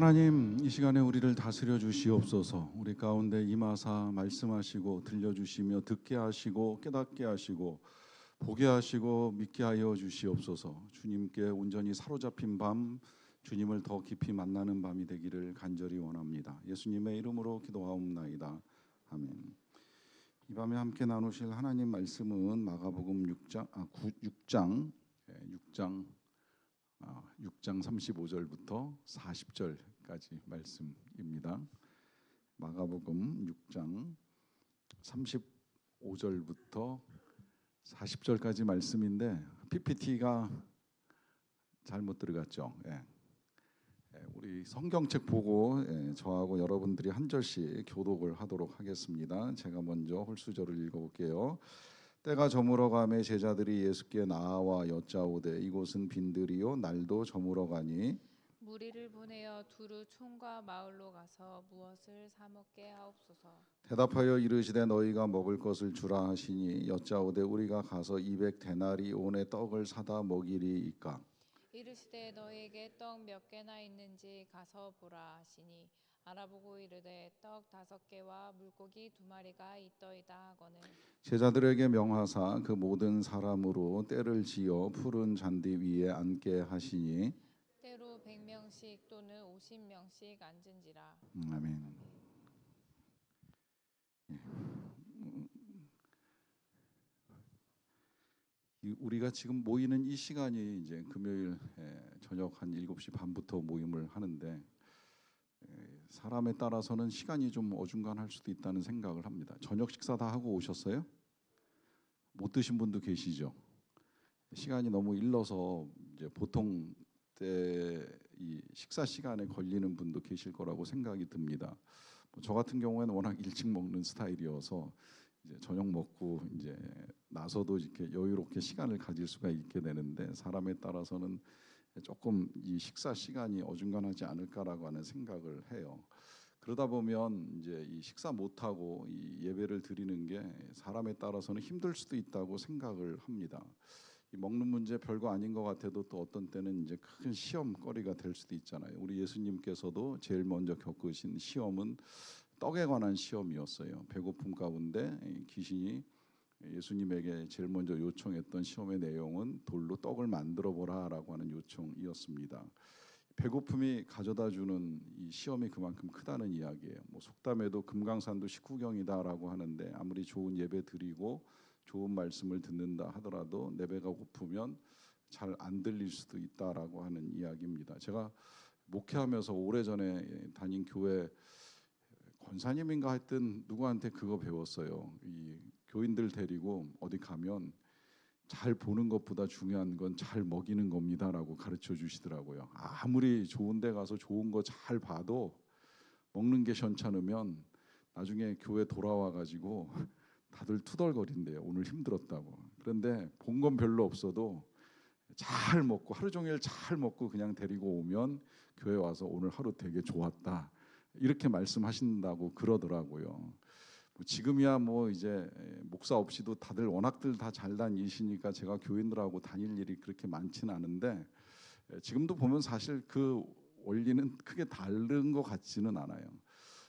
하나님, 이 시간에 우리를 다스려 주시옵소서. 우리 가운데 임하사 말씀하시고 들려주시며 듣게 하시고 깨닫게 하시고 보게 하시고 믿게 하여 주시옵소서. 주님께 온전히 사로잡힌 밤, 주님을 더 깊이 만나는 밤이 되기를 간절히 원합니다. 예수님의 이름으로 기도하옵나이다. 아멘. 이 밤에 함께 나누실 하나님 말씀은 마가복음 6장 35절부터 40절까지 말씀입니다. 마가복음 6장 35절부터 40절까지 말씀인데 PPT가 잘못 들어갔죠. 우리 성경책 보고 저하고 여러분들이 한 절씩 교독을 하도록 하겠습니다. 제가 먼저 홀수절을 읽어볼게요. 때가 저물어 가매 제자들이 예수께 나와 여짜오되 이곳은 빈들이요 날도 저물어 가니 무리를 보내어 두루 촌과 마을로 가서 무엇을 사 먹게 하옵소서. 대답하여 이르시되 너희가 먹을 것을 주라 하시니 여짜오되 우리가 가서 200데나리온의 떡을 사다 먹이리이까. 이르시되 너희에게 떡 몇 개나 있는지 가서 보라 하시니 알아보고 이르되 떡 5개와 물고기 2마리가 있더이다 하거늘 제자들에게 명하사 그 모든 사람으로 때를 지어 푸른 잔디 위에 앉게 하시니 때로 100명씩 또는 50명씩 앉은지라. 아멘. 우리가 지금 모이는 이 시간이 이제 금요일 저녁 한 7시 반부터 모임을 하는데 사람에 따라서는 시간이 좀 어중간할 수도 있다는 생각을 합니다. 저녁 식사 다 하고 오셨어요? 못 드신 분도 계시죠? 시간이 너무 일러서 이제 보통 때 이 식사 시간에 걸리는 분도 계실 거라고 생각이 듭니다. 저 같은 경우에는 워낙 일찍 먹는 스타일이어서 이제 저녁 먹고 이제 나서도 이렇게 여유롭게 시간을 가질 수가 있게 되는데 사람에 따라서는 조금 이 식사 시간이 어중간하지 않을까라고 하는 생각을 해요. 그러다 보면 이제 이 식사 못 하고 이 예배를 드리는 게 사람에 따라서는 힘들 수도 있다고 생각을 합니다. 이 먹는 문제 별거 아닌 것 같아도 또 어떤 때는 이제 큰 시험거리가 될 수도 있잖아요. 우리 예수님께서도 제일 먼저 겪으신 시험은 떡에 관한 시험이었어요. 배고픔 가운데 귀신이 예수님에게 제일 먼저 요청했던 시험의 내용은 돌로 떡을 만들어 보라라고 하는 요청이었습니다. 배고픔이 가져다주는 이 시험이 그만큼 크다는 이야기예요. 뭐 속담에도 금강산도 식후경이다라고 하는데 아무리 좋은 예배 드리고 좋은 말씀을 듣는다 하더라도 내 배가 고프면 잘 안 들릴 수도 있다라고 하는 이야기입니다. 제가 목회하면서 오래전에 다닌 교회 권사님인가 하여튼 누구한테 그거 배웠어요. 이 교인들 데리고 어디 가면 잘 보는 것보다 중요한 건 잘 먹이는 겁니다라고 가르쳐 주시더라고요. 아무리 좋은 데 가서 좋은 거 잘 봐도 먹는 게 현찮으면 나중에 교회 돌아와 가지고 다들 투덜거린대요. 오늘 힘들었다고. 그런데 본 건 별로 없어도 잘 먹고 하루 종일 잘 먹고 그냥 데리고 오면 교회 와서 오늘 하루 되게 좋았다. 이렇게 말씀하신다고 그러더라고요. 지금이야 뭐 이제 목사 없이도 다들 워낙들 다 잘 다니시니까 제가 교인들하고 다닐 일이 그렇게 많지는 않은데 지금도 보면 사실 그 원리는 크게 다른 것 같지는 않아요.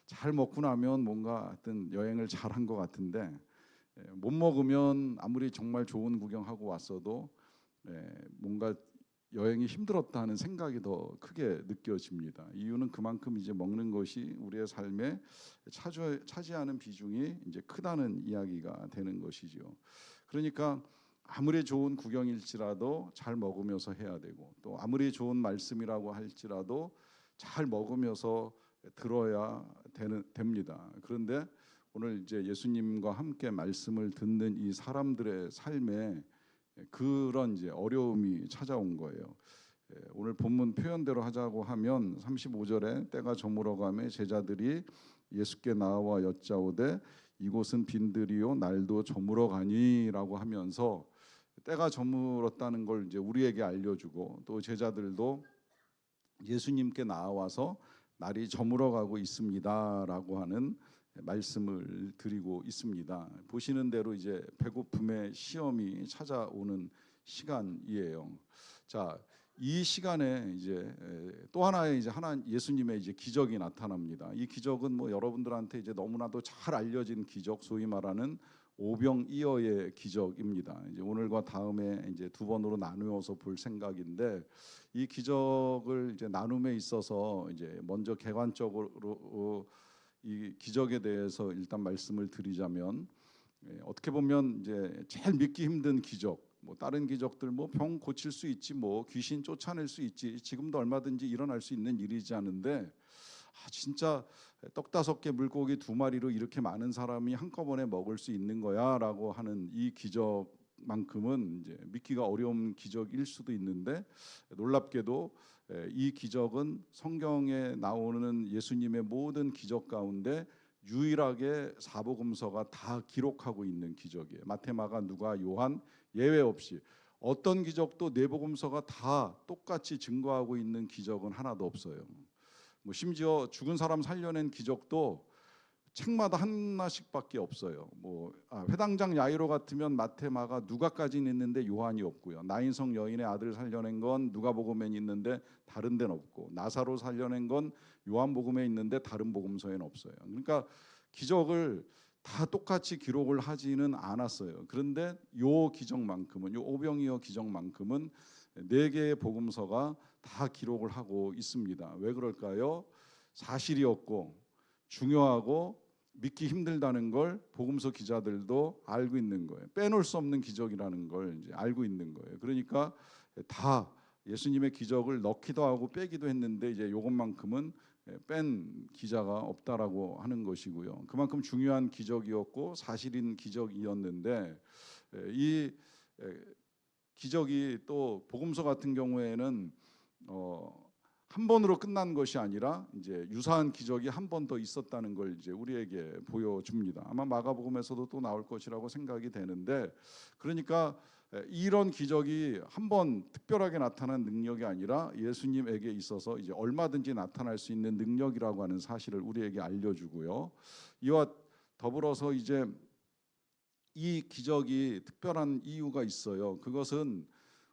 잘 먹고 나면 뭔가 하여튼 여행을 잘한 것 같은데 못 먹으면 아무리 정말 좋은 구경하고 왔어도 뭔가 여행이 힘들었다 하는 생각이 더 크게 느껴집니다. 이유는 그만큼 이제 먹는 것이 우리의 삶에 차지하는 비중이 이제 크다는 이야기가 되는 것이죠. 그러니까 아무리 좋은 구경일지라도 잘 먹으면서 해야 되고 또 아무리 좋은 말씀이라고 할지라도 잘 먹으면서 들어야 됩니다. 그런데 오늘 이제 예수님과 함께 말씀을 듣는 이 사람들의 삶에 그런 이제 어려움이 찾아온 거예요. 오늘 본문 표현대로 하자고 하면 35절에 때가 저물어 가매 제자들이 예수께 나와 여짜오되 이곳은 빈들이요 날도 저물어 가니라고 하면서 때가 저물었다는 걸 이제 우리에게 알려주고 또 제자들도 예수님께 나와서 날이 저물어 가고 있습니다라고 하는 말씀을 드리고 있습니다. 보시는 대로 이제 배고픔의 시험이 찾아오는 시간이에요. 자, 이 시간에 이제 또 하나의 이제 예수님의 이제 기적이 나타납니다. 이 기적은 뭐 여러분들한테 이제 너무나도 잘 알려진 기적, 소위 말하는 오병이어의 기적입니다. 이제 오늘과 다음에 이제 두 번으로 나누어서 볼 생각인데, 이 기적을 이제 나눔에 있어서 이제 먼저 개관적으로 이 기적에 대해서 일단 말씀을 드리자면, 어떻게 보면 이제 제일 믿기 힘든 기적, 뭐 다른 기적들 뭐 병 고칠 수 있지, 뭐 귀신 쫓아낼 수 있지, 지금도 얼마든지 일어날 수 있는 일이지 않은데, 진짜 떡 5개 물고기 2마리로 이렇게 많은 사람이 한꺼번에 먹을 수 있는 거야라고 하는 이 기적만큼은 이제 믿기가 어려운 기적일 수도 있는데, 놀랍게도 이 기적은 성경에 나오는 예수님의 모든 기적 가운데 유일하게 사복음서가 다 기록하고 있는 기적이에요. 마태, 마가, 누가, 요한 예외 없이 어떤 기적도 네 복음서가 다 똑같이 증거하고 있는 기적은 하나도 없어요. 뭐 심지어 죽은 사람 살려낸 기적도 책마다 하나씩밖에 없어요. 뭐 회당장 야이로 같으면 마태, 마가, 누가까지는 있는데 요한이 없고요. 나인성 여인의 아들 살려낸 건 누가복음에 있는데 다른 데는 없고, 나사로 살려낸 건 요한복음에 있는데 다른 복음서에는 없어요. 그러니까 기적을 다 똑같이 기록을 하지는 않았어요. 그런데 요 기적만큼은, 요 오병이어 기적만큼은 4개의 복음서가 다 기록을 하고 있습니다. 왜 그럴까요? 사실이었고 중요하고 믿기 힘들다는 걸 복음서 기자들도 알고 있는 거예요. 빼놓을 수 없는 기적이라는 걸 이제 알고 있는 거예요. 그러니까 다 예수님의 기적을 넣기도 하고 빼기도 했는데, 이제 요것만큼은 뺀 기자가 없다라고 하는 것이고요. 그만큼 중요한 기적이었고 사실인 기적이었는데, 이 기적이 또 복음서 같은 경우에는 한 번으로 끝난 것이 아니라 이제 유사한 기적이 한 번 더 있었다는 걸 이제 우리에게 보여줍니다. 아마 마가복음에서도 또 나올 것이라고 생각이 되는데, 그러니까 이런 기적이 한 번 특별하게 나타난 능력이 아니라 예수님에게 있어서 이제 얼마든지 나타날 수 있는 능력이라고 하는 사실을 우리에게 알려주고요. 이와 더불어서 이제 이 기적이 특별한 이유가 있어요. 그것은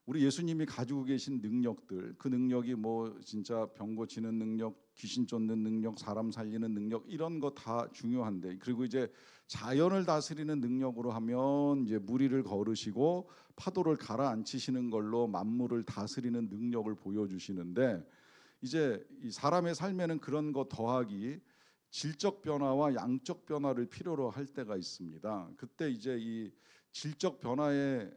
우리 예수님이 가지고 계신 능력들, 그 능력이 뭐 진짜 병 고치는 능력, 귀신 쫓는 능력, 사람 살리는 능력, 이런 거 다 중요한데, 그리고 이제 자연을 다스리는 능력으로 하면 이제 무리를 걸으시고 파도를 가라앉히시는 걸로 만물을 다스리는 능력을 보여주시는데, 이제 이 사람의 삶에는 그런 거 더하기 질적 변화와 양적 변화를 필요로 할 때가 있습니다. 그때 이제 이 질적 변화의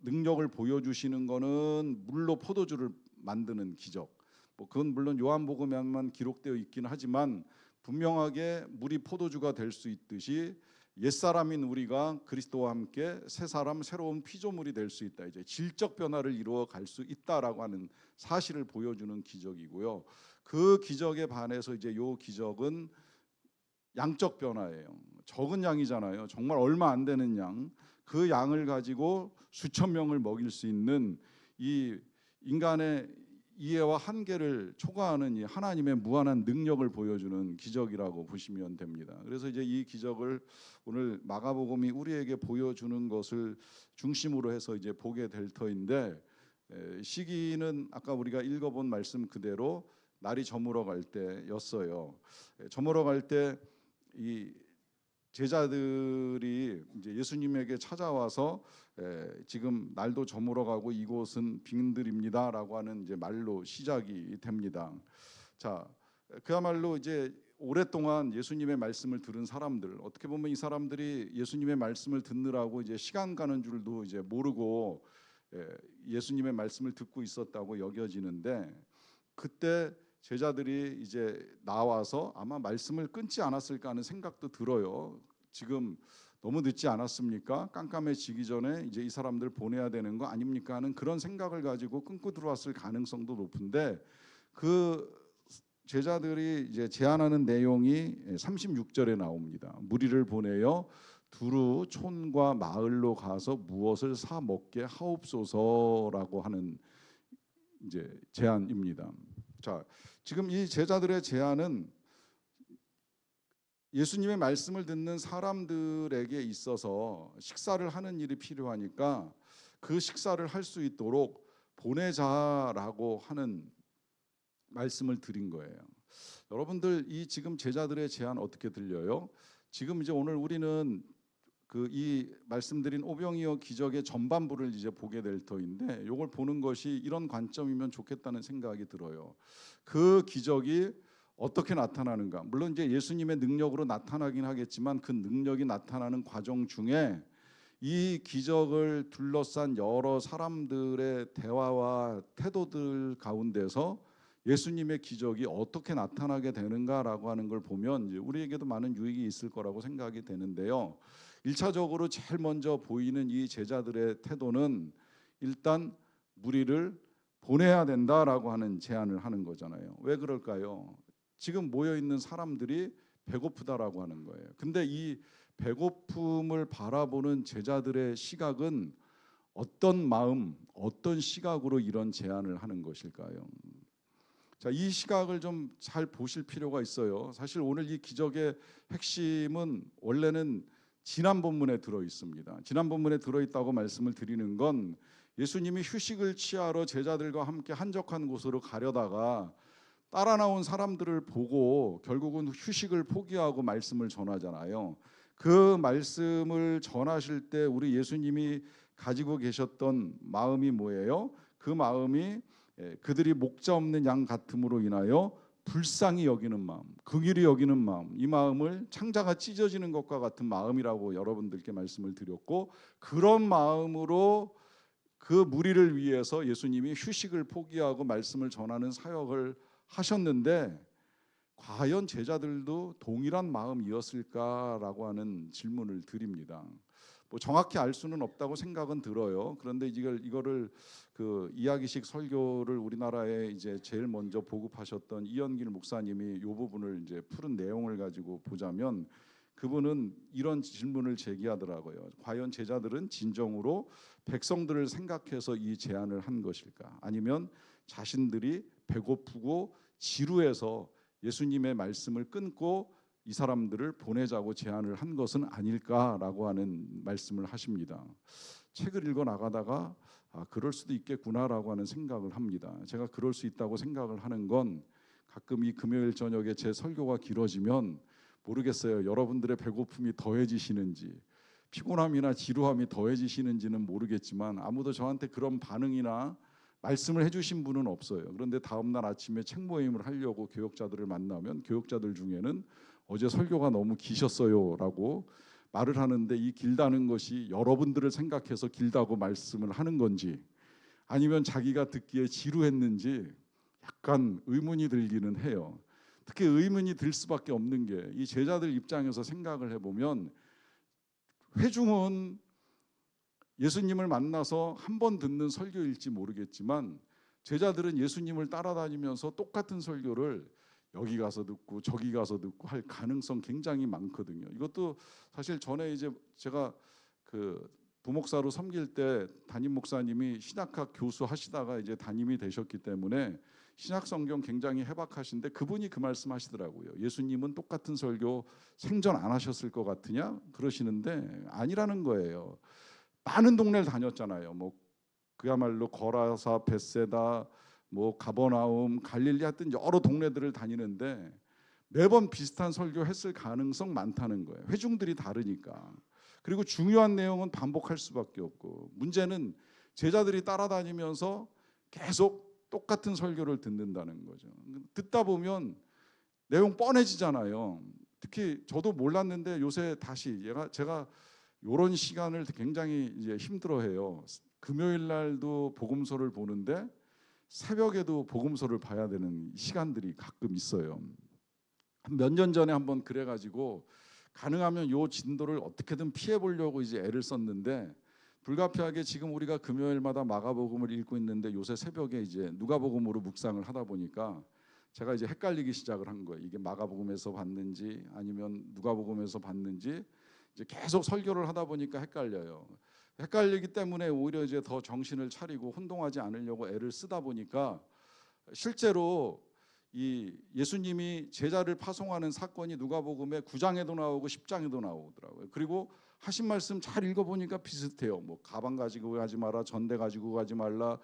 능력을 보여주시는 거는 물로 포도주를 만드는 기적, 뭐 그건 물론 요한복음에만 기록되어 있긴 하지만 분명하게 물이 포도주가 될 수 있듯이 옛사람인 우리가 그리스도와 함께 새 사람, 새로운 피조물이 될 수 있다. 이제 질적 변화를 이루어 갈 수 있다라고 하는 사실을 보여주는 기적이고요. 그 기적에 반해서 이제 요 기적은 양적 변화예요. 적은 양이잖아요. 정말 얼마 안 되는 양. 그 양을 가지고 수천 명을 먹일 수 있는 이 인간의 이해와 한계를 초과하는 이 하나님의 무한한 능력을 보여주는 기적이라고 보시면 됩니다. 그래서 이제 이 기적을 오늘 마가복음이 우리에게 보여주는 것을 중심으로 해서 이제 보게 될 터인데, 시기는 아까 우리가 읽어본 말씀 그대로 날이 저물어 갈 때였어요. 저물어 갈 때 이 제자들이 이제 예수님에게 찾아와서 지금 날도 저물어가고 이곳은 빈들입니다라고 하는 이제 말로 시작이 됩니다. 자, 그야말로 이제 오랫동안 예수님의 말씀을 들은 사람들, 어떻게 보면 이 사람들이 예수님의 말씀을 듣느라고 이제 시간 가는 줄도 이제 모르고 예수님의 말씀을 듣고 있었다고 여겨지는데, 그때 제자들이 이제 나와서 아마 말씀을 끊지 않았을까 하는 생각도 들어요. 지금 너무 늦지 않았습니까? 깜깜해지기 전에 이제 이 사람들 보내야 되는 거 아닙니까 하는 그런 생각을 가지고 끊고 들어왔을 가능성도 높은데, 그 제자들이 이제 제안하는 내용이 36절에 나옵니다. 무리를 보내어 두루 촌과 마을로 가서 무엇을 사 먹게 하옵소서라고 하는 이제 제안입니다. 자, 지금 이 제자들의 제안은 예수님의 말씀을 듣는 사람들에게 있어서 식사를 하는 일이 필요하니까 그 식사를 할 수 있도록 보내자라고 하는 말씀을 드린 거예요. 여러분들 이 지금 제자들의 제안 어떻게 들려요? 지금 이제 오늘 우리는 이 말씀드린 오병이어 기적의 전반부를 이제 보게 될 터인데, 이걸 보는 것이 이런 관점이면 좋겠다는 생각이 들어요. 그 기적이 어떻게 나타나는가? 물론 이제 예수님의 능력으로 나타나긴 하겠지만 그 능력이 나타나는 과정 중에 이 기적을 둘러싼 여러 사람들의 대화와 태도들 가운데서 예수님의 기적이 어떻게 나타나게 되는가라고 하는 걸 보면 이제 우리에게도 많은 유익이 있을 거라고 생각이 되는데요. 1차적으로 제일 먼저 보이는 이 제자들의 태도는 일단 무리를 보내야 된다라고 하는 제안을 하는 거잖아요. 왜 그럴까요? 지금 모여 있는 사람들이 배고프다라고 하는 거예요. 근데 이 배고픔을 바라보는 제자들의 시각은 어떤 마음, 어떤 시각으로 이런 제안을 하는 것일까요? 자, 이 시각을 좀 잘 보실 필요가 있어요. 사실 오늘 이 기적의 핵심은 원래는 지난 본문에 들어 있습니다. 지난 본문에 들어 있다고 말씀을 드리는 건 예수님이 휴식을 취하러 제자들과 함께 한적한 곳으로 가려다가 따라 나온 사람들을 보고 결국은 휴식을 포기하고 말씀을 전하잖아요. 그 말씀을 전하실 때 우리 예수님이 가지고 계셨던 마음이 뭐예요? 그 마음이 그들이 목자 없는 양 같음으로 인하여 불쌍히 여기는 마음, 긍휼히 여기는 마음, 이 마음을 창자가 찢어지는 것과 같은 마음이라고 여러분들께 말씀을 드렸고, 그런 마음으로 그 무리를 위해서 예수님이 휴식을 포기하고 말씀을 전하는 사역을 하셨는데, 과연 제자들도 동일한 마음이었을까라고 하는 질문을 드립니다. 뭐 정확히 알 수는 없다고 생각은 들어요. 그런데 이거를 그 이야기식 설교를 우리나라에 이제 제일 먼저 보급하셨던 이현길 목사님이 이 부분을 이제 푸른 내용을 가지고 보자면, 그분은 이런 질문을 제기하더라고요. 과연 제자들은 진정으로 백성들을 생각해서 이 제안을 한 것일까? 아니면 자신들이 배고프고 지루해서 예수님의 말씀을 끊고 이 사람들을 보내자고 제안을 한 것은 아닐까라고 하는 말씀을 하십니다. 책을 읽어 나가다가 그럴 수도 있겠구나라고 하는 생각을 합니다. 제가 그럴 수 있다고 생각을 하는 건 가끔 이 금요일 저녁에 제 설교가 길어지면 모르겠어요. 여러분들의 배고픔이 더해지시는지 피곤함이나 지루함이 더해지시는지는 모르겠지만 아무도 저한테 그런 반응이나 말씀을 해주신 분은 없어요. 그런데 다음날 아침에 책 모임을 하려고 교역자들을 만나면 교역자들 중에는 어제 설교가 너무 기셨어요 라고 말을 하는데, 이 길다는 것이 여러분들을 생각해서 길다고 말씀을 하는 건지 아니면 자기가 듣기에 지루했는지 약간 의문이 들기는 해요. 특히 의문이 들 수밖에 없는 게 이 제자들 입장에서 생각을 해보면, 회중은 예수님을 만나서 한 번 듣는 설교일지 모르겠지만 제자들은 예수님을 따라다니면서 똑같은 설교를 여기 가서 듣고 저기 가서 듣고 할 가능성 굉장히 많거든요. 이것도 사실 전에 이제 제가 그 부목사로 섬길 때 담임 목사님이 신학학 교수 하시다가 이제 담임이 되셨기 때문에 신약 성경 굉장히 해박하신데, 그분이 그 말씀 하시더라고요. 예수님은 똑같은 설교 생전 안 하셨을 것 같으냐 그러시는데 아니라는 거예요. 많은 동네를 다녔잖아요. 뭐 그야말로 거라사, 벳세다, 뭐 가버나움, 갈릴리 하여튼 여러 동네들을 다니는데 매번 비슷한 설교 했을 가능성 많다는 거예요. 회중들이 다르니까. 그리고 중요한 내용은 반복할 수밖에 없고, 문제는 제자들이 따라다니면서 계속 똑같은 설교를 듣는다는 거죠. 듣다 보면 내용 뻔해지잖아요. 특히 저도 몰랐는데 요새 다시 제가 이런 시간을 굉장히 이제 힘들어해요. 금요일 날도 복음서를 보는데 새벽에도 복음서를 봐야 되는 시간들이 가끔 있어요. 몇 년 전에 한번 그래가지고 가능하면 요 진도를 어떻게든 피해 보려고 이제 애를 썼는데, 불가피하게 지금 우리가 금요일마다 마가복음을 읽고 있는데 요새 새벽에 이제 누가복음으로 묵상을 하다 보니까 제가 이제 헷갈리기 시작을 한 거예요. 이게 마가복음에서 봤는지 아니면 누가복음에서 봤는지 이제 계속 설교를 하다 보니까 헷갈려요. 헷갈리기 때문에 오히려 이제 더 정신을 차리고 혼동하지 않으려고 애를 쓰다 보니까 실제로 이 예수님이 제자를 파송하는 사건이 누가복음에 9장에도 나오고 10장에도 나오더라고요. 그리고 하신 말씀 잘 읽어보니까 비슷해요. 뭐 가방 가지고 가지 마라, 전대 가지고 가지 말라,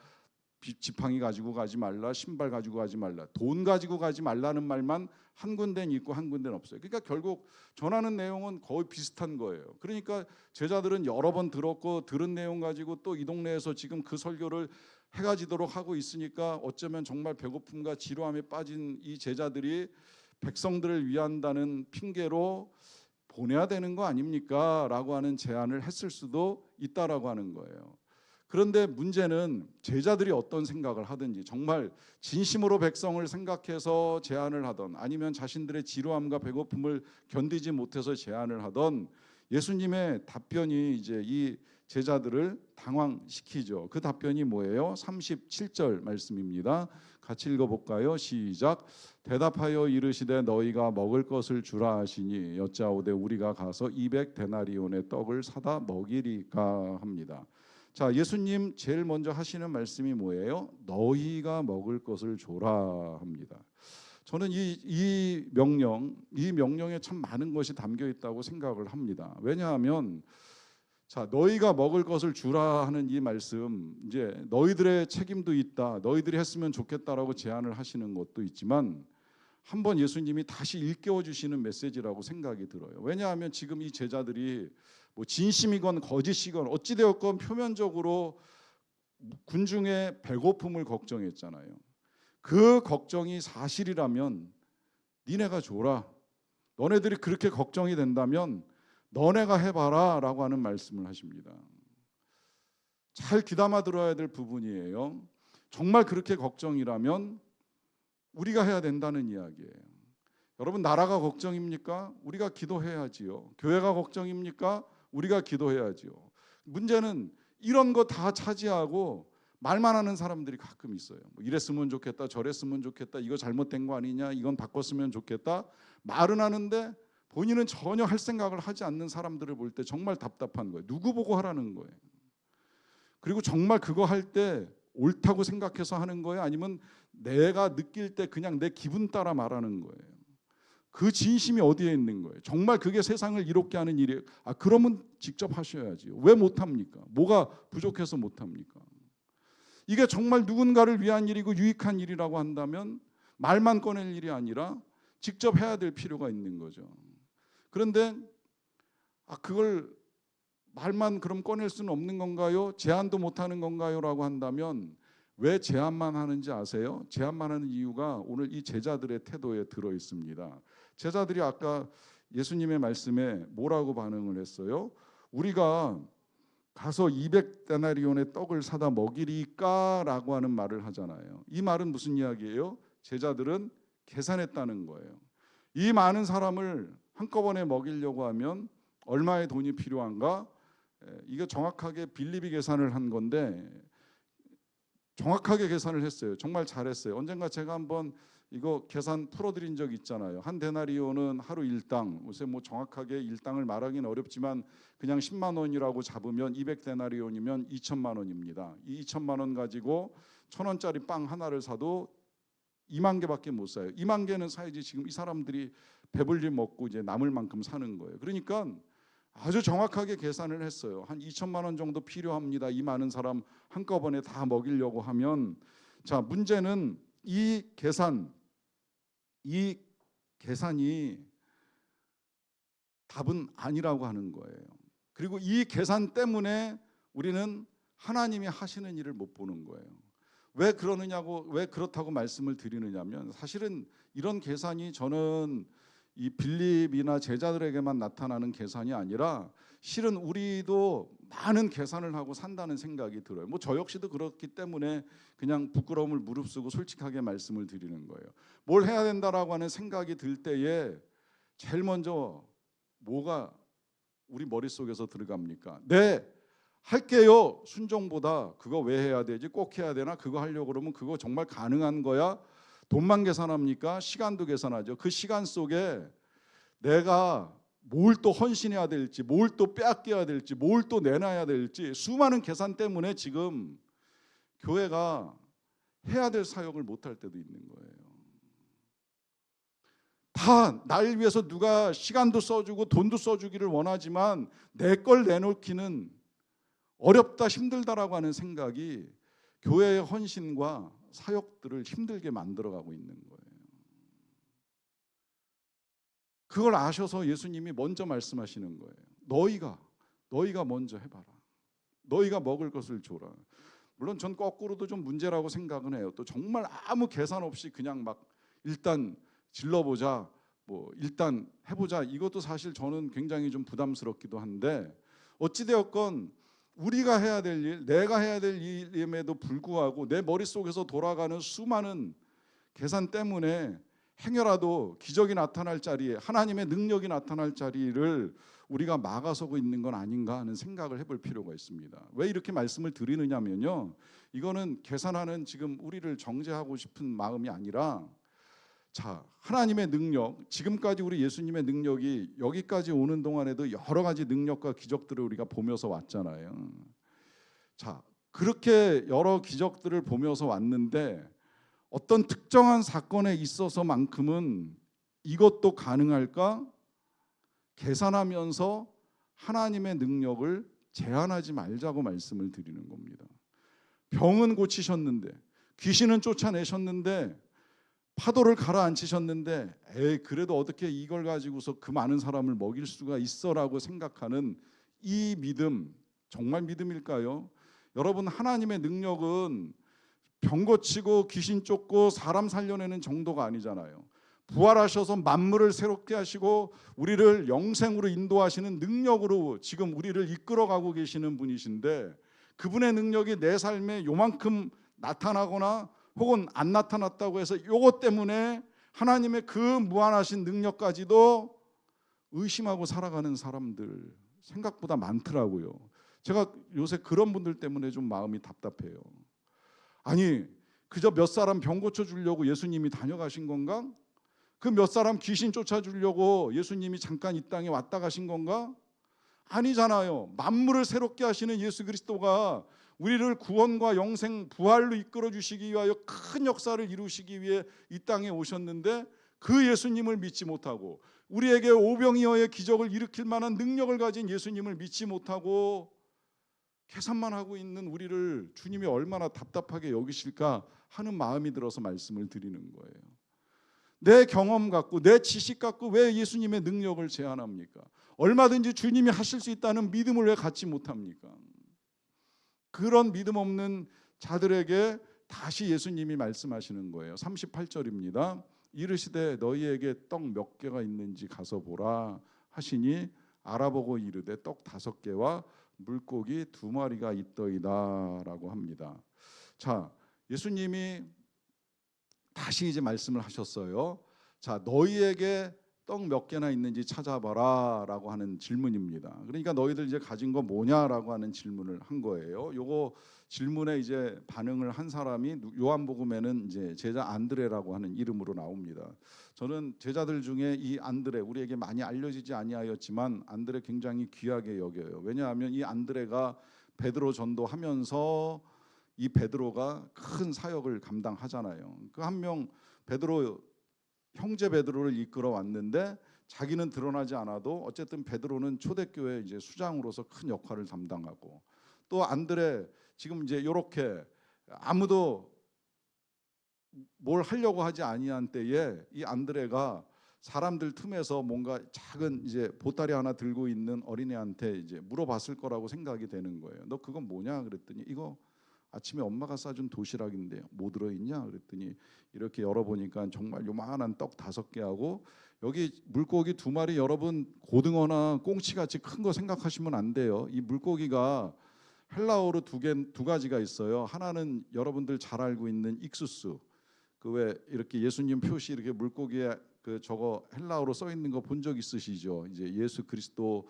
지팡이 가지고 가지 말라, 신발 가지고 가지 말라, 돈 가지고 가지 말라는 말만 한 군데는 있고 한 군데는 없어요. 그러니까 결국 전하는 내용은 거의 비슷한 거예요. 그러니까 제자들은 여러 번 들었고 들은 내용 가지고 또 이 동네에서 지금 그 설교를 해가지도록 하고 있으니까 어쩌면 정말 배고픔과 지루함에 빠진 이 제자들이 백성들을 위한다는 핑계로 보내야 되는 거 아닙니까? 라고 하는 제안을 했을 수도 있다라고 하는 거예요. 그런데 문제는 제자들이 어떤 생각을 하든지 정말 진심으로 백성을 생각해서 제안을 하던 아니면 자신들의 지루함과 배고픔을 견디지 못해서 제안을 하던 예수님의 답변이 이제 이 제자들을 당황시키죠. 그 답변이 뭐예요? 37절 말씀입니다. 같이 읽어볼까요? 시작. 대답하여 이르시되 너희가 먹을 것을 주라 하시니 여짜오되 우리가 가서 200데나리온의 떡을 사다 먹이리까 합니다. 자, 예수님 제일 먼저 하시는 말씀이 뭐예요? 너희가 먹을 것을 줘라 합니다. 저는 이 명령에 참 많은 것이 담겨 있다고 생각을 합니다. 왜냐하면 자, 너희가 먹을 것을 주라 하는 이 말씀, 이제 너희들의 책임도 있다, 너희들이 했으면 좋겠다라고 제안을 하시는 것도 있지만 한번 예수님이 다시 일깨워 주시는 메시지라고 생각이 들어요. 왜냐하면 지금 이 제자들이 뭐 진심이건 거짓이건 어찌되었건 표면적으로 군중의 배고픔을 걱정했잖아요. 그 걱정이 사실이라면 니네가 줘라. 너네들이 그렇게 걱정이 된다면 너네가 해봐라 라고 하는 말씀을 하십니다. 잘 귀담아 들어야 될 부분이에요. 정말 그렇게 걱정이라면 우리가 해야 된다는 이야기예요. 여러분, 나라가 걱정입니까? 우리가 기도해야지요. 교회가 걱정입니까? 우리가 기도해야지요. 문제는 이런 거 다 차지하고 말만 하는 사람들이 가끔 있어요. 뭐 이랬으면 좋겠다, 저랬으면 좋겠다, 이거 잘못된 거 아니냐, 이건 바꿨으면 좋겠다. 말은 하는데 본인은 전혀 할 생각을 하지 않는 사람들을 볼 때 정말 답답한 거예요. 누구 보고 하라는 거예요. 그리고 정말 그거 할 때 옳다고 생각해서 하는 거예요? 아니면 내가 느낄 때 그냥 내 기분 따라 말하는 거예요? 그 진심이 어디에 있는 거예요? 정말 그게 세상을 이롭게 하는 일이에요? 그러면 직접 하셔야지요. 왜 못합니까? 뭐가 부족해서 못합니까? 이게 정말 누군가를 위한 일이고 유익한 일이라고 한다면 말만 꺼낼 일이 아니라 직접 해야 될 필요가 있는 거죠. 그런데 그걸 말만 그럼 꺼낼 수는 없는 건가요? 제안도 못하는 건가요? 라고 한다면 왜 제안만 하는지 아세요? 제안만 하는 이유가 오늘 이 제자들의 태도에 들어 있습니다. 제자들이 아까 예수님의 말씀에 뭐라고 반응을 했어요? 우리가 가서 200데나리온의 떡을 사다 먹이리까? 라고 하는 말을 하잖아요. 이 말은 무슨 이야기예요? 제자들은 계산했다는 거예요. 이 많은 사람을 한꺼번에 먹이려고 하면 얼마의 돈이 필요한가? 이게 정확하게 빌립이 계산을 한 건데 정확하게 계산을 했어요. 정말 잘했어요. 언젠가 제가 한번 이거 계산 풀어드린 적 있잖아요. 한 데나리온은 하루 일당, 요새 뭐 정확하게 일당을 말하기는 어렵지만 그냥 10만 원이라고 잡으면 200데나리온이면 2천만 원입니다. 이 2천만 원 가지고 1,000원짜리 빵 하나를 사도 2만 개밖에 못 사요. 2만 개는 사야지 지금 이 사람들이 배불리 먹고 이제 남을 만큼 사는 거예요. 그러니까 아주 정확하게 계산을 했어요. 한 2천만 원 정도 필요합니다. 이 많은 사람 한꺼번에 다 먹이려고 하면. 자, 문제는 이 계산이 답은 아니라고 하는 거예요. 그리고 이 계산 때문에 우리는 하나님이 하시는 일을 못 보는 거예요. 왜 그러느냐고, 왜 그렇다고 말씀을 드리느냐면 사실은 이런 계산이 저는 이 빌립이나 제자들에게만 나타나는 계산이 아니라 실은 우리도 많은 계산을 하고 산다는 생각이 들어요. 뭐 저 역시도 그렇기 때문에 그냥 부끄러움을 무릅쓰고 솔직하게 말씀을 드리는 거예요. 뭘 해야 된다라고 하는 생각이 들 때에 제일 먼저 뭐가 우리 머릿속에서 들어갑니까? 네, 할게요. 순종보다 그거 왜 해야 되지? 꼭 해야 되나? 그거 하려고 그러면 그거 정말 가능한 거야? 돈만 계산합니까? 시간도 계산하죠. 그 시간 속에 내가 뭘 또 헌신해야 될지, 뭘 또 빼앗겨야 될지, 뭘 또 내놔야 될지 수많은 계산 때문에 지금 교회가 해야 될 사역을 못할 때도 있는 거예요. 다 날 위해서 누가 시간도 써주고 돈도 써주기를 원하지만 내 걸 내놓기는 어렵다, 힘들다라고 하는 생각이 교회의 헌신과 사역들을 힘들게 만들어가고 있는 거예요. 그걸 아셔서 예수님이 먼저 말씀하시는 거예요. 너희가 먼저 해봐라. 너희가 먹을 것을 줘라. 물론 전 거꾸로도 좀 문제라고 생각은 해요. 또 정말 아무 계산 없이 그냥 막 일단 질러보자, 뭐 일단 해보자. 이것도 사실 저는 굉장히 좀 부담스럽기도 한데, 어찌되었건 우리가 해야 될 일, 내가 해야 될 일임에도 불구하고 내 머릿속에서 돌아가는 수많은 계산 때문에 행여라도 기적이 나타날 자리에, 하나님의 능력이 나타날 자리를 우리가 막아서고 있는 건 아닌가 하는 생각을 해볼 필요가 있습니다. 왜 이렇게 말씀을 드리느냐면요, 이거는 계산하는 지금 우리를 정죄하고 싶은 마음이 아니라, 자, 하나님의 능력, 지금까지 우리 예수님의 능력이 여기까지 오는 동안에도 여러 가지 능력과 기적들을 우리가 보면서 왔잖아요. 자, 그렇게 여러 기적들을 보면서 왔는데 어떤 특정한 사건에 있어서만큼은 이것도 가능할까? 계산하면서 하나님의 능력을 제한하지 말자고 말씀을 드리는 겁니다. 병은 고치셨는데, 귀신은 쫓아내셨는데, 파도를 가라앉히셨는데, 그래도 어떻게 이걸 가지고서 그 많은 사람을 먹일 수가 있어라고 생각하는 이 믿음, 정말 믿음일까요? 여러분, 하나님의 능력은 병 고치고 귀신 쫓고 사람 살려내는 정도가 아니잖아요. 부활하셔서 만물을 새롭게 하시고 우리를 영생으로 인도하시는 능력으로 지금 우리를 이끌어가고 계시는 분이신데, 그분의 능력이 내 삶에 요만큼 나타나거나 혹은 안 나타났다고 해서 요것 때문에 하나님의 그 무한하신 능력까지도 의심하고 살아가는 사람들 생각보다 많더라고요. 제가 요새 그런 분들 때문에 좀 마음이 답답해요. 아니, 그저 몇 사람 병 고쳐주려고 예수님이 다녀가신 건가? 그 몇 사람 귀신 쫓아주려고 예수님이 잠깐 이 땅에 왔다 가신 건가? 아니잖아요. 만물을 새롭게 하시는 예수 그리스도가 우리를 구원과 영생, 부활로 이끌어 주시기 위하여 큰 역사를 이루시기 위해 이 땅에 오셨는데, 그 예수님을 믿지 못하고, 우리에게 오병이어의 기적을 일으킬 만한 능력을 가진 예수님을 믿지 못하고 계산만 하고 있는 우리를 주님이 얼마나 답답하게 여기실까 하는 마음이 들어서 말씀을 드리는 거예요. 내 경험 갖고 내 지식 갖고 왜 예수님의 능력을 제한합니까? 얼마든지 주님이 하실 수 있다는 믿음을 왜 갖지 못합니까? 그런 믿음 없는 자들에게 다시 예수님이 말씀하시는 거예요. 38절입니다. 이르시되 너희에게 떡 몇 개가 있는지 가서 보라 하시니 알아보고 이르되 떡 5개와 물고기 2마리가 있더이다라고 합니다. 자, 예수님이 다시 이제 말씀을 하셨어요. 자, 너희에게 떡 몇 개나 있는지 찾아봐라 라고 하는 질문입니다. 그러니까 너희들 이제 가진 거 뭐냐라고 하는 질문을 한 거예요. 요거 질문에 이제 반응을 한 사람이 요한복음에는 이제 제자 안드레라고 하는 이름으로 나옵니다. 저는 제자들 중에 이 안드레, 우리에게 많이 알려지지 아니하였지만 안드레 굉장히 귀하게 여겨요. 왜냐하면 이 안드레가 베드로 전도하면서 이 베드로가 큰 사역을 감당하잖아요. 그 한 명 베드로, 형제 베드로를 이끌어 왔는데 자기는 드러나지 않아도 어쨌든 베드로는 초대교회 이제 수장으로서 큰 역할을 담당하고, 또 안드레 지금 이제 이렇게 아무도 뭘 하려고 하지 아니한 때에 이 안드레가 사람들 틈에서 뭔가 작은 이제 보따리 하나 들고 있는 어린애한테 이제 물어봤을 거라고 생각이 되는 거예요. 너 그건 뭐냐 그랬더니 이거 아침에 엄마가 싸준 도시락인데 뭐 들어있냐 그랬더니 이렇게 열어보니까 정말 요만한 떡 5개하고 여기 물고기 2마리, 여러분 고등어나 꽁치같이 큰 거 생각하시면 안 돼요. 이 물고기가 헬라어로 두 가지가 있어요. 하나는 여러분들 잘 알고 있는 익수스, 그 왜 이렇게 예수님 표시 이렇게 물고기에 그 저거 헬라어로 써 있는 거 본 적 있으시죠? 이제 예수 그리스도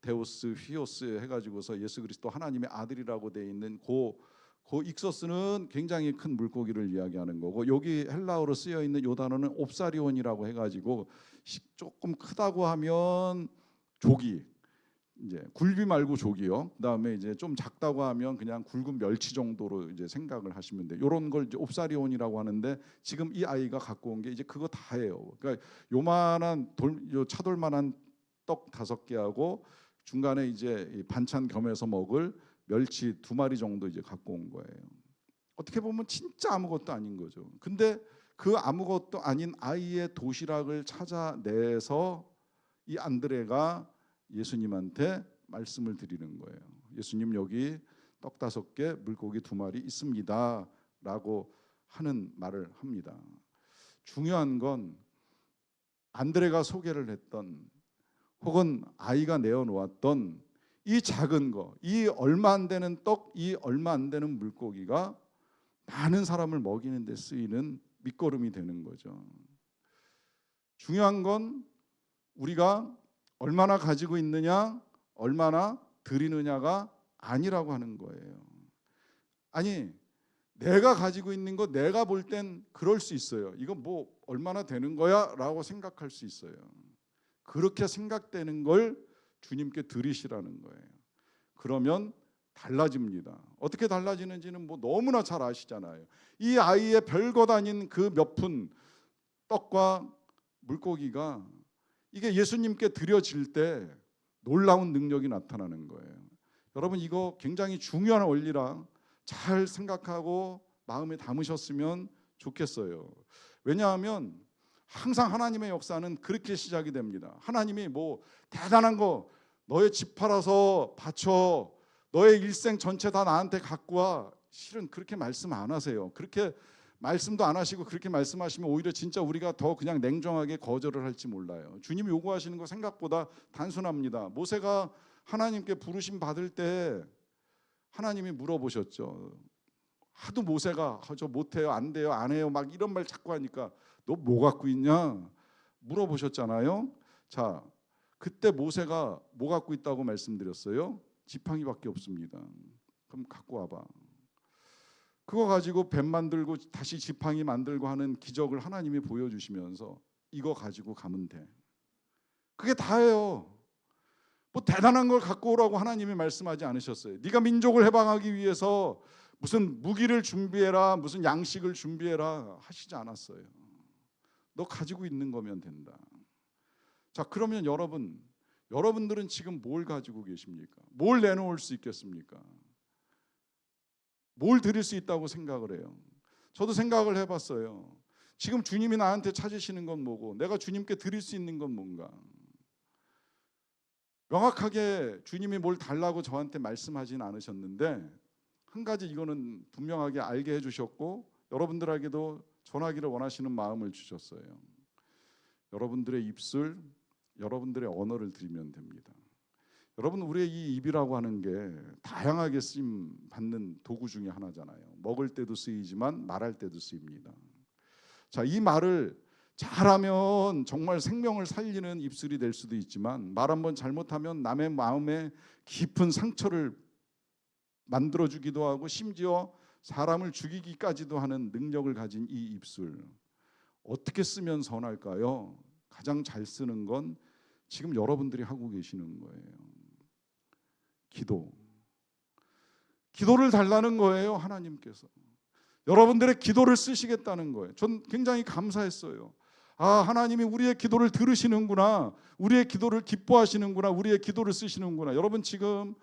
데우스 휘오스 해가지고서 예수 그리스도 하나님의 아들이라고 돼 있는 그 익소스는 굉장히 큰 물고기를 이야기하는 거고, 여기 헬라어로 쓰여 있는 요 단어는 옵사리온이라고 해가지고 조금 크다고 하면 조기, 이제 굴비 말고 조기요. 그다음에 이제 좀 작다고 하면 그냥 굵은 멸치 정도로 이제 생각을 하시면 돼요. 이런 걸 이제 옵사리온이라고 하는데, 지금 이 아이가 갖고 온 게 이제 그거 다예요. 그러니까 요만한 요 차돌만한 떡 5개하고 중간에 이제 반찬 겸해서 먹을 멸치 2마리 정도 이제 갖고 온 거예요. 어떻게 보면 진짜 아무것도 아닌 거죠. 근데 그 아무것도 아닌 아이의 도시락을 찾아내서 이 안드레가 예수님한테 말씀을 드리는 거예요. 예수님, 여기 떡 5개, 물고기 2마리 있습니다 라고 하는 말을 합니다. 중요한 건 안드레가 소개를 했던 혹은 아이가 내어놓았던 이 작은 거, 이 얼마 안 되는 떡, 이 얼마 안 되는 물고기가 많은 사람을 먹이는 데 쓰이는 밑거름이 되는 거죠. 중요한 건 우리가 얼마나 가지고 있느냐, 얼마나 드리느냐가 아니라고 하는 거예요. 아니, 내가 가지고 있는 거 내가 볼 땐 그럴 수 있어요. 이거 뭐 얼마나 되는 거야? 라고 생각할 수 있어요. 그렇게 생각되는 걸 주님께 드리시라는 거예요. 그러면 달라집니다. 어떻게 달라지는지는 뭐 너무나 잘 아시잖아요. 이 아이의 별것 아닌 그 몇 푼 떡과 물고기가 이게 예수님께 드려질 때 놀라운 능력이 나타나는 거예요. 여러분, 이거 굉장히 중요한 원리라 잘 생각하고 마음에 담으셨으면 좋겠어요. 왜냐하면 항상 하나님의 역사는 그렇게 시작이 됩니다. 하나님이 뭐 대단한 거 너의 집 팔아서 바쳐, 너의 일생 전체 다 나한테 갖고 와, 실은 그렇게 말씀 안 하세요. 그렇게 말씀도 안 하시고 그렇게 말씀하시면 오히려 진짜 우리가 더 그냥 냉정하게 거절을 할지 몰라요. 주님이 요구하시는 거 생각보다 단순합니다. 모세가 하나님께 부르심 받을 때 하나님이 물어보셨죠. 하도 모세가 저 못해요, 안 돼요, 안 해요 막 이런 말 자꾸 하니까 너 뭐 갖고 있냐 물어보셨잖아요. 자, 그때 모세가 뭐 갖고 있다고 말씀드렸어요? 지팡이밖에 없습니다. 그럼 갖고 와봐. 그거 가지고 뱀 만들고 다시 지팡이 만들고 하는 기적을 하나님이 보여주시면서 이거 가지고 가면 돼. 그게 다예요. 뭐 대단한 걸 갖고 오라고 하나님이 말씀하지 않으셨어요. 네가 민족을 해방하기 위해서 무슨 무기를 준비해라, 무슨 양식을 준비해라 하시지 않았어요. 너 가지고 있는 거면 된다. 자, 그러면 여러분들은 지금 뭘 가지고 계십니까? 뭘 내놓을 수 있겠습니까? 뭘 드릴 수 있다고 생각을 해요? 저도 생각을 해봤어요. 지금 주님이 나한테 찾으시는 건 뭐고 내가 주님께 드릴 수 있는 건 뭔가. 명확하게 주님이 뭘 달라고 저한테 말씀하진 않으셨는데 한 가지 이거는 분명하게 알게 해주셨고 여러분들에게도 전하기를 원하시는 마음을 주셨어요. 여러분들의 입술, 여러분들의 언어를 드리면 됩니다. 여러분, 우리의 이 입이라고 하는 게 다양하게 쓰임 받는 도구 중에 하나잖아요. 먹을 때도 쓰이지만 말할 때도 쓰입니다. 자, 이 말을 잘하면 정말 생명을 살리는 입술이 될 수도 있지만 말 한번 잘못하면 남의 마음에 깊은 상처를 만들어주기도 하고 심지어 사람을 죽이기까지도 하는 능력을 가진 이 입술, 어떻게 쓰면 선할까요? 가장 잘 쓰는 건 지금 여러분들이 하고 계시는 거예요. 기도를 달라는 거예요. 하나님께서 여러분들의 기도를 쓰시겠다는 거예요. 전 굉장히 감사했어요. 아, 하나님이 우리의 기도를 들으시는구나, 우리의 기도를 기뻐하시는구나, 우리의 기도를 쓰시는구나. 여러분, 지금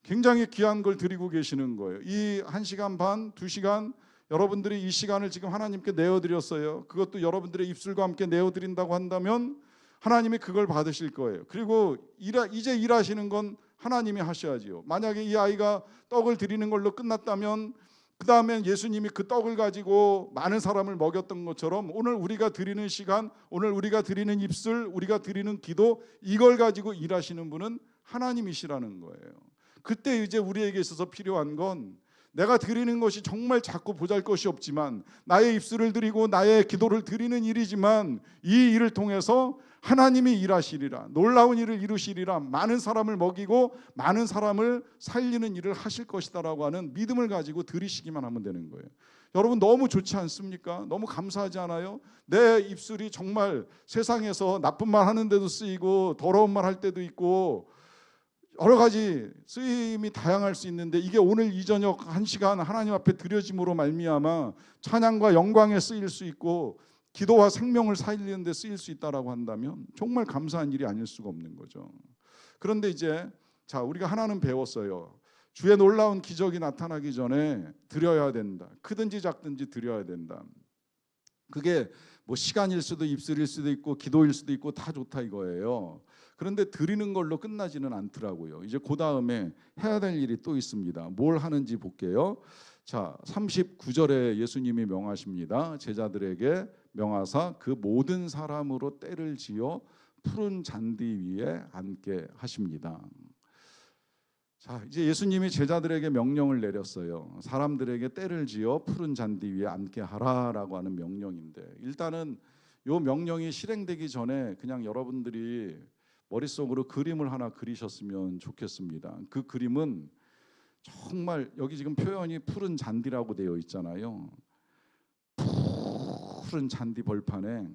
굉장히 귀한 걸 드리고 계시는 거예요. 이 1시간 반, 2시간 여러분들이 이 시간을 지금 하나님께 내어드렸어요. 그것도 여러분들의 입술과 함께 내어드린다고 한다면 하나님이 그걸 받으실 거예요. 그리고 이제 일하시는 건 하나님이 하셔야지요. 만약에 이 아이가 떡을 드리는 걸로 끝났다면 그 다음엔 예수님이 그 떡을 가지고 많은 사람을 먹였던 것처럼 오늘 우리가 드리는 시간, 오늘 우리가 드리는 입술, 우리가 드리는 기도, 이걸 가지고 일하시는 분은 하나님이시라는 거예요. 그때 이제 우리에게 있어서 필요한 건 내가 드리는 것이 정말 작고 보잘것이 없지만 나의 입술을 드리고 나의 기도를 드리는 일이지만 이 일을 통해서 하나님이 일하시리라, 놀라운 일을 이루시리라, 많은 사람을 먹이고 많은 사람을 살리는 일을 하실 것이다라고 하는 믿음을 가지고 드리시기만 하면 되는 거예요. 여러분, 너무 좋지 않습니까? 너무 감사하지 않아요? 내 입술이 정말 세상에서 나쁜 말 하는데도 쓰이고 더러운 말 할 때도 있고 여러 가지 쓰임이 다양할 수 있는데 이게 오늘 이 저녁 1시간 하나님 앞에 드려짐으로 말미암아 찬양과 영광에 쓰일 수 있고 기도와 생명을 살리는 데 쓰일 수 있다라고 한다면 정말 감사한 일이 아닐 수가 없는 거죠. 그런데 이제 자, 우리가 하나는 배웠어요. 주의 놀라운 기적이 나타나기 전에 드려야 된다. 크든지 작든지 드려야 된다. 그게 뭐 시간일 수도 입술일 수도 있고 기도일 수도 있고 다 좋다 이거예요. 그런데 드리는 걸로 끝나지는 않더라고요. 이제 그 다음에 해야 될 일이 또 있습니다. 뭘 하는지 볼게요. 자, 39절에 예수님이 명하십니다. 제자들에게 명하사 그 모든 사람으로 때를 지어 푸른 잔디 위에 앉게 하십니다. 자, 이제 예수님이 제자들에게 명령을 내렸어요. 사람들에게 때를 지어 푸른 잔디 위에 앉게 하라라고 하는 명령인데, 일단은 이 명령이 실행되기 전에 그냥 여러분들이 머릿속으로 그림을 하나 그리셨으면 좋겠습니다. 그 그림은 정말 여기 지금 표현이 푸른 잔디라고 되어 있잖아요. 푸른 잔디 벌판에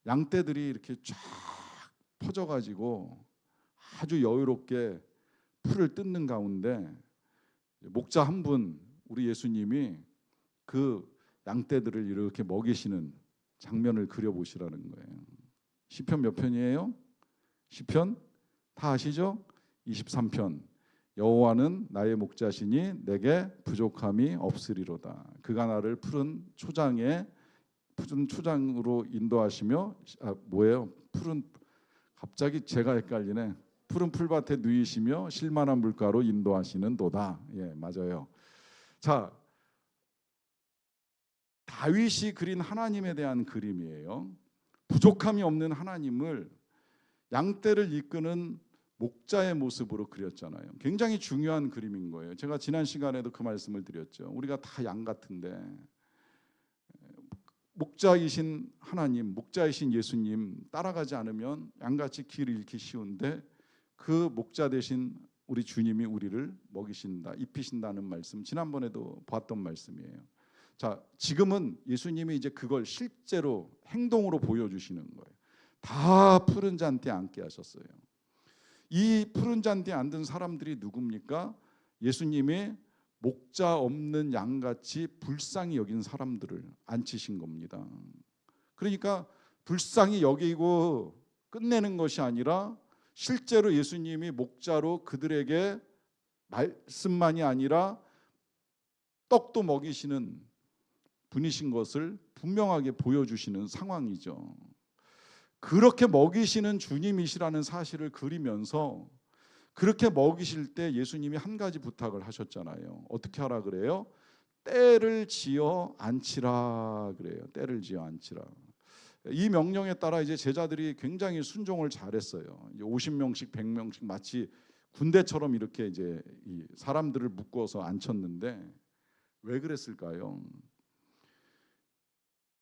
양떼들이 이렇게 쫙 퍼져가지고 아주 여유롭게 풀을 뜯는 가운데 목자 한 분, 우리 예수님이 그 양떼들을 이렇게 먹이시는 장면을 그려보시라는 거예요. 시편 몇 편이에요? 시편 다 아시죠? 23편. 여호와는 나의 목자시니 내게 부족함이 없으리로다. 그가 나를 푸른 초장으로 인도하시며, 뭐예요? 갑자기 제가 헷갈리네. 푸른 풀밭에 누이시며 실만한 물가로 인도하시는 도다. 예, 맞아요. 자, 다윗이 그린 하나님에 대한 그림이에요. 부족함이 없는 하나님을 양떼를 이끄는 목자의 모습으로 그렸잖아요. 굉장히 중요한 그림인 거예요. 제가 지난 시간에도 그 말씀을 드렸죠. 우리가 다 양 같은데 목자이신 하나님, 목자이신 예수님 따라가지 않으면 양같이 길을 잃기 쉬운데, 그 목자 대신 우리 주님이 우리를 먹이신다, 입히신다는 말씀, 지난번에도 봤던 말씀이에요. 자, 지금은 예수님이 이제 그걸 실제로 행동으로 보여주시는 거예요. 다 푸른 잔디에 앉게 하셨어요. 이 푸른 잔디에 앉은 사람들이 누굽니까? 예수님이 목자 없는 양같이 불쌍히 여긴 사람들을 앉히신 겁니다. 그러니까 불쌍히 여기고 끝내는 것이 아니라 실제로 예수님이 목자로 그들에게 말씀만이 아니라 떡도 먹이시는 분이신 것을 분명하게 보여주시는 상황이죠. 그렇게 먹이시는 주님이시라는 사실을 그리면서, 그렇게 먹이실 때 예수님이 한 가지 부탁을 하셨잖아요. 어떻게 하라 그래요? 때를 지어 앉히라 그래요. 때를 지어 앉히라. 이 명령에 따라 이제 제자들이 굉장히 순종을 잘했어요. 50명씩 100명씩 마치 군대처럼 이렇게 이제 이 사람들을 묶어서 앉혔는데, 왜 그랬을까요?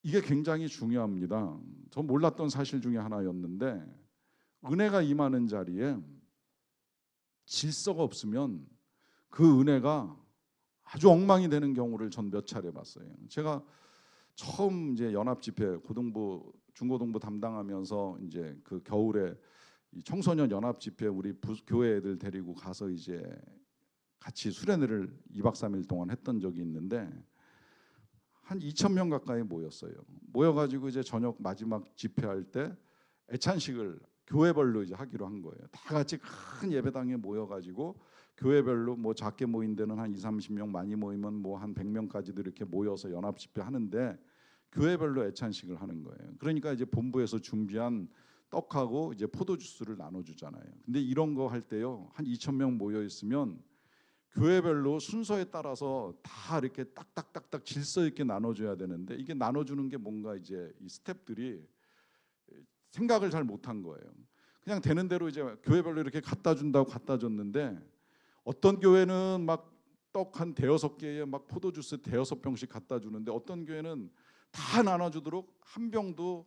이게 굉장히 중요합니다. 전 몰랐던 사실 중에 하나였는데, 은혜가 임하는 자리에 질서가 없으면 그 은혜가 아주 엉망이 되는 경우를 전 몇 차례 봤어요. 제가 처음 이제 연합 집회 고등부 중고등부 담당하면서 이제 그 겨울에 청소년 연합 집회 우리 교회 애들 데리고 가서 이제 같이 수련회를 2박 3일 동안 했던 적이 있는데, 한 2,000명 가까이 모였어요. 모여가지고 이제 저녁 마지막 집회할 때 애찬식을 교회별로 이제 하기로 한 거예요. 다 같이 큰 예배당에 모여가지고 교회별로 뭐 작게 모인 데는 한 20-30명, 많이 모이면 뭐 한 100명까지도 이렇게 모여서 연합 집회 하는데, 교회별로 애찬식을 하는 거예요. 그러니까 이제 본부에서 준비한 떡하고 이제 포도 주스를 나눠주잖아요. 근데 이런 거 할 때요, 한 2,000명 모여 있으면 교회별로 순서에 따라서 다 이렇게 딱딱딱딱 질서 있게 나눠줘야 되는데, 이게 나눠주는 게 뭔가 이제 이 스태프들이 생각을 잘 못한 거예요. 그냥 되는 대로 이제 교회별로 이렇게 갖다 준다고 갖다 줬는데, 어떤 교회는 막 떡 한 대여섯 개에 막 포도주스 대여섯 병씩 갖다 주는데, 어떤 교회는 다 나눠주도록 한 병도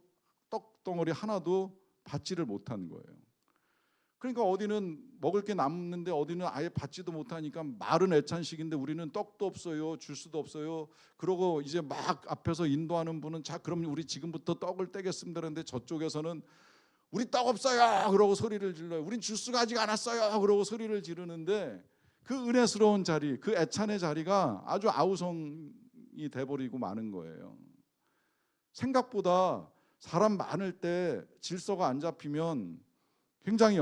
떡 덩어리 하나도 받지를 못한 거예요. 그러니까 어디는 먹을 게 남는데 어디는 아예 받지도 못하니까 말은 애찬식인데 우리는 떡도 없어요, 줄 수도 없어요. 그러고 이제 막 앞에서 인도하는 분은 자 그럼 우리 지금부터 떡을 떼겠습니다 그런데, 저쪽에서는 우리 떡 없어요 그러고 소리를 질러요. 우린 주스가 아직 안 왔어요 그러고 소리를 지르는데, 그 은혜스러운 자리, 그 애찬의 자리가 아주 아우성이 돼버리고 마는 거예요. 생각보다 사람 많을 때 질서가 안 잡히면 굉장히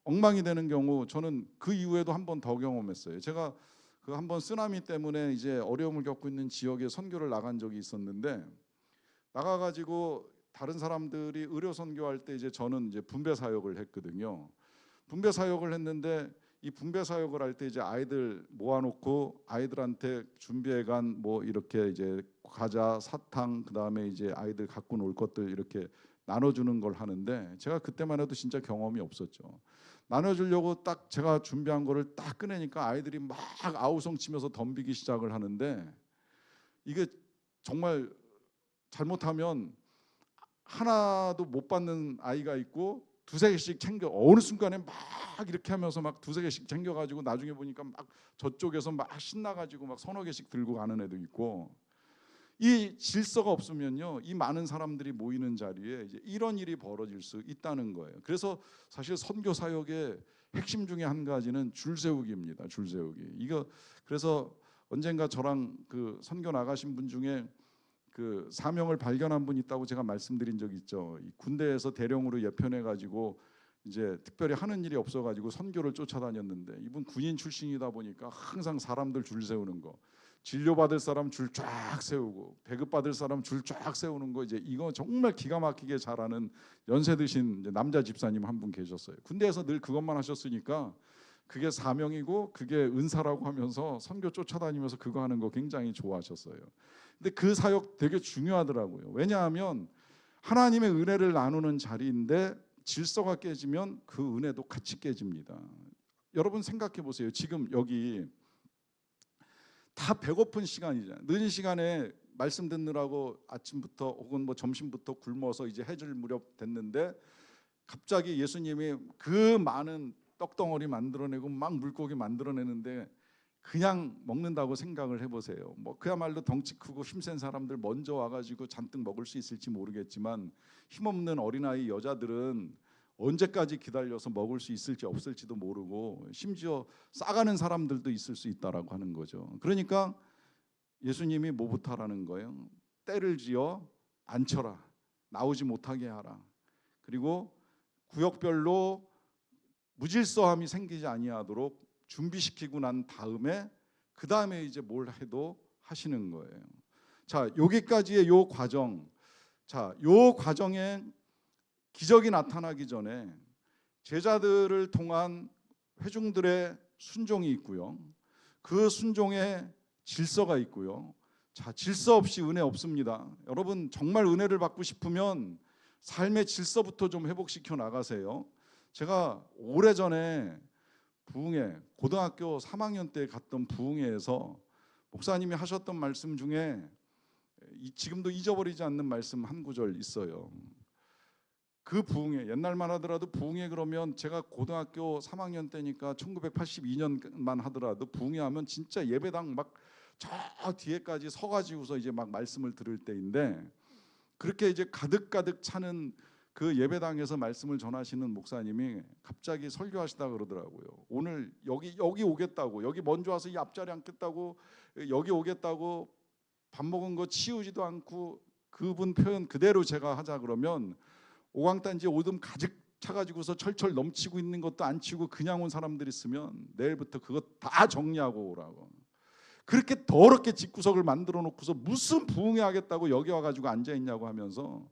엉망이 되는 경우 저는 그 이후에도 한 번 더 경험했어요. 제가 그 한 번 쓰나미 때문에 이제 어려움을 겪고 있는 지역에 선교를 나간 적이 있었는데 나가가지고 다른 사람들이 의료 선교할 때 이제 저는 이제 분배 사역을 했거든요. 분배 사역을 했는데 이 분배 사역을 할 때 이제 아이들 모아놓고 아이들한테 준비해간 뭐 이렇게 이제 과자, 사탕, 그 다음에 이제 아이들 갖고 놀 것들 이렇게 나눠주는 걸 하는데 제가 그때만 해도 진짜 경험이 없었죠. 나눠주려고 딱 제가 준비한 거를 딱 꺼내니까 아이들이 막 아우성 치면서 덤비기 시작을 하는데 이게 정말 잘못하면 하나도 못 받는 아이가 있고 두세 개씩 챙겨 어느 순간에 막 이렇게 하면서 막 두세 개씩 챙겨가지고 나중에 보니까 막 저쪽에서 막 신나가지고 막 서너 개씩 들고 가는 애도 있고 이 질서가 없으면요 이 많은 사람들이 모이는 자리에 이제 이런 일이 벌어질 수 있다는 거예요. 그래서 사실 선교 사역의 핵심 중에 한 가지는 줄 세우기입니다. 줄 세우기. 이거 그래서 언젠가 저랑 그 선교 나가신 분 중에 그 사명을 발견한 분 있다고 제가 말씀드린 적 있죠. 이 군대에서 대령으로 예편해 가지고 이제 특별히 하는 일이 없어 가지고 선교를 쫓아다녔는데 이분 군인 출신이다 보니까 항상 사람들 줄 세우는 거, 진료받을 사람 줄 쫙 세우고 배급받을 사람 줄 쫙 세우는 거 이제 이거 정말 기가 막히게 잘하는 연세 드신 이제 남자 집사님 한 분 계셨어요. 군대에서 늘 그것만 하셨으니까 그게 사명이고 그게 은사라고 하면서 선교 쫓아다니면서 그거 하는 거 굉장히 좋아하셨어요. 근데 그 사역 되게 중요하더라고요. 왜냐하면 하나님의 은혜를 나누는 자리인데 질서가 깨지면 그 은혜도 같이 깨집니다. 여러분 생각해 보세요. 지금 여기 다 배고픈 시간이잖아요. 늦은 시간에 말씀 듣느라고 아침부터 혹은 뭐 점심부터 굶어서 이제 해질 무렵 됐는데 갑자기 예수님이 그 많은 떡덩어리 만들어내고 막 물고기 만들어내는데 그냥 먹는다고 생각을 해보세요. 뭐 그야말로 덩치 크고 힘센 사람들 먼저 와가지고 잔뜩 먹을 수 있을지 모르겠지만 힘없는 어린아이 여자들은 언제까지 기다려서 먹을 수 있을지 없을지도 모르고 심지어 싸가는 사람들도 있을 수 있다라고 하는 거죠. 그러니까 예수님이 뭐부터 하라는 거예요? 때를 지어 앉혀라, 나오지 못하게 하라. 그리고 구역별로 무질서함이 생기지 아니하도록 준비시키고 난 다음에 그 다음에 이제 뭘 해도 하시는 거예요. 자, 여기까지의 요 과정. 자, 요 과정에 기적이 나타나기 전에 제자들을 통한 회중들의 순종이 있고요. 그 순종에 질서가 있고요. 자, 질서 없이 은혜 없습니다. 여러분 정말 은혜를 받고 싶으면 삶의 질서부터 좀 회복시켜 나가세요. 제가 오래전에 부흥회 고등학교 3학년 때 갔던 부흥회에서 목사님이 하셨던 말씀 중에 지금도 잊어버리지 않는 말씀 한 구절 있어요. 그 부흥회 옛날만 하더라도 부흥회 그러면 제가 고등학교 3학년 때니까 1982년만 하더라도 부흥회 하면 진짜 예배당 막 저 뒤에까지 서가지고서 이제 막 말씀을 들을 때인데 그렇게 이제 가득가득 차는 그 예배당에서 말씀을 전하시는 목사님이 갑자기 설교하시다 그러더라고요. 오늘 여기 오겠다고, 여기 먼저 와서 이 앞자리 앉겠다고, 여기 오겠다고 밥 먹은 거 치우지도 않고 그분 표현 그대로 제가 하자 그러면 오광단지 오줌 가득 차가지고서 철철 넘치고 있는 것도 안 치우고 그냥 온 사람들 있으면 내일부터 그거 다 정리하고 오라고. 그렇게 더럽게 집구석을 만들어 놓고서 무슨 부흥회 하겠다고 여기 와가지고 앉아있냐고 하면서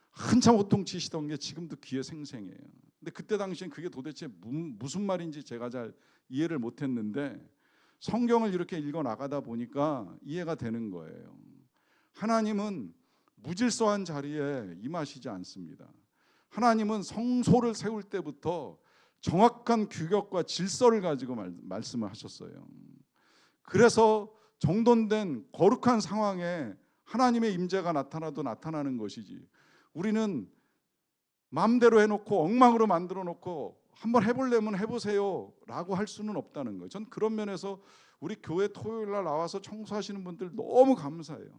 한참 호통치시던 게 지금도 귀에 생생해요. 근데 그때 당시엔 그게 도대체 무슨 말인지 제가 잘 이해를 못했는데 성경을 이렇게 읽어 나가다 보니까 이해가 되는 거예요. 하나님은 무질서한 자리에 임하시지 않습니다. 하나님은 성소를 세울 때부터 정확한 규격과 질서를 가지고 말씀을 하셨어요. 그래서 정돈된 거룩한 상황에 하나님의 임재가 나타나도 나타나는 것이지 우리는 마음대로 해놓고 엉망으로 만들어 놓고 한번 해보려면 해보세요 라고 할 수는 없다는 거예요. 전 그런 면에서 우리 교회 토요일 날 나와서 청소하시는 분들 너무 감사해요.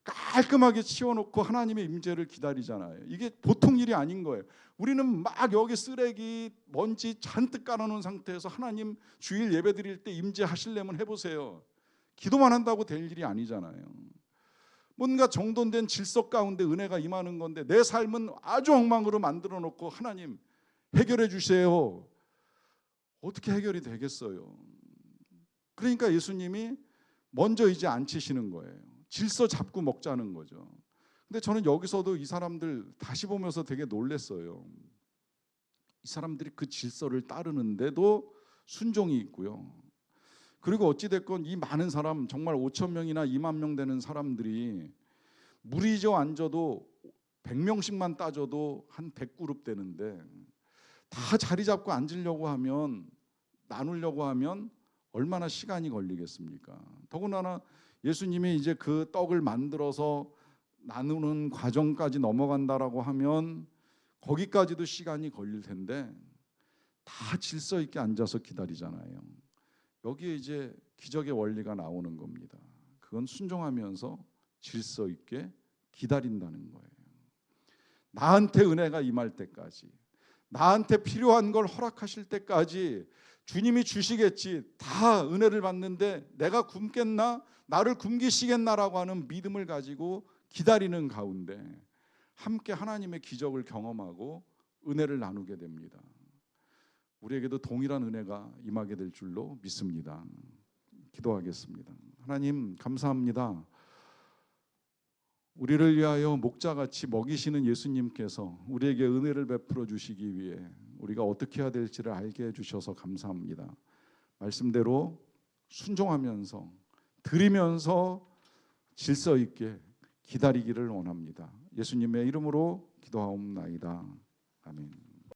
깔끔하게 치워놓고 하나님의 임재를 기다리잖아요. 이게 보통 일이 아닌 거예요. 우리는 막 여기 쓰레기 먼지 잔뜩 깔아놓은 상태에서 하나님 주일 예배 드릴 때 임재하시려면 해보세요. 기도만 한다고 될 일이 아니잖아요. 뭔가 정돈된 질서 가운데 은혜가 임하는 건데 내 삶은 아주 엉망으로 만들어 놓고 하나님 해결해 주세요 어떻게 해결이 되겠어요? 그러니까 예수님이 먼저 이제 앉히시는 거예요. 질서 잡고 먹자는 거죠. 근데 저는 여기서도 이 사람들 다시 보면서 되게 놀랐어요. 이 사람들이 그 질서를 따르는데도 순종이 있고요. 그리고 어찌됐건 이 많은 사람, 정말 5천 명이나 2만 명 되는 사람들이 무리져 앉아도 100명씩만 따져도 한 100그룹 되는데, 다 자리 잡고 앉으려고 하면, 나누려고 하면 얼마나 시간이 걸리겠습니까? 더군다나 예수님이 이제 그 떡을 만들어서 나누는 과정까지 넘어간다라고 하면 거기까지도 시간이 걸릴 텐데, 다 질서 있게 앉아서 기다리잖아요. 여기에 이제 기적의 원리가 나오는 겁니다. 그건 순종하면서 질서 있게 기다린다는 거예요. 나한테 은혜가 임할 때까지, 나한테 필요한 걸 허락하실 때까지 주님이 주시겠지, 다 은혜를 받는데 내가 굶겠나? 나를 굶기시겠나라고 하는 믿음을 가지고 기다리는 가운데 함께 하나님의 기적을 경험하고 은혜를 나누게 됩니다. 우리에게도 동일한 은혜가 임하게 될 줄로 믿습니다. 기도하겠습니다. 하나님 감사합니다. 우리를 위하여 목자같이 먹이시는 예수님께서 우리에게 은혜를 베풀어 주시기 위해 우리가 어떻게 해야 될지를 알게 해주셔서 감사합니다. 말씀대로 순종하면서 드리면서 질서 있게 기다리기를 원합니다. 예수님의 이름으로 기도하옵나이다. 아멘.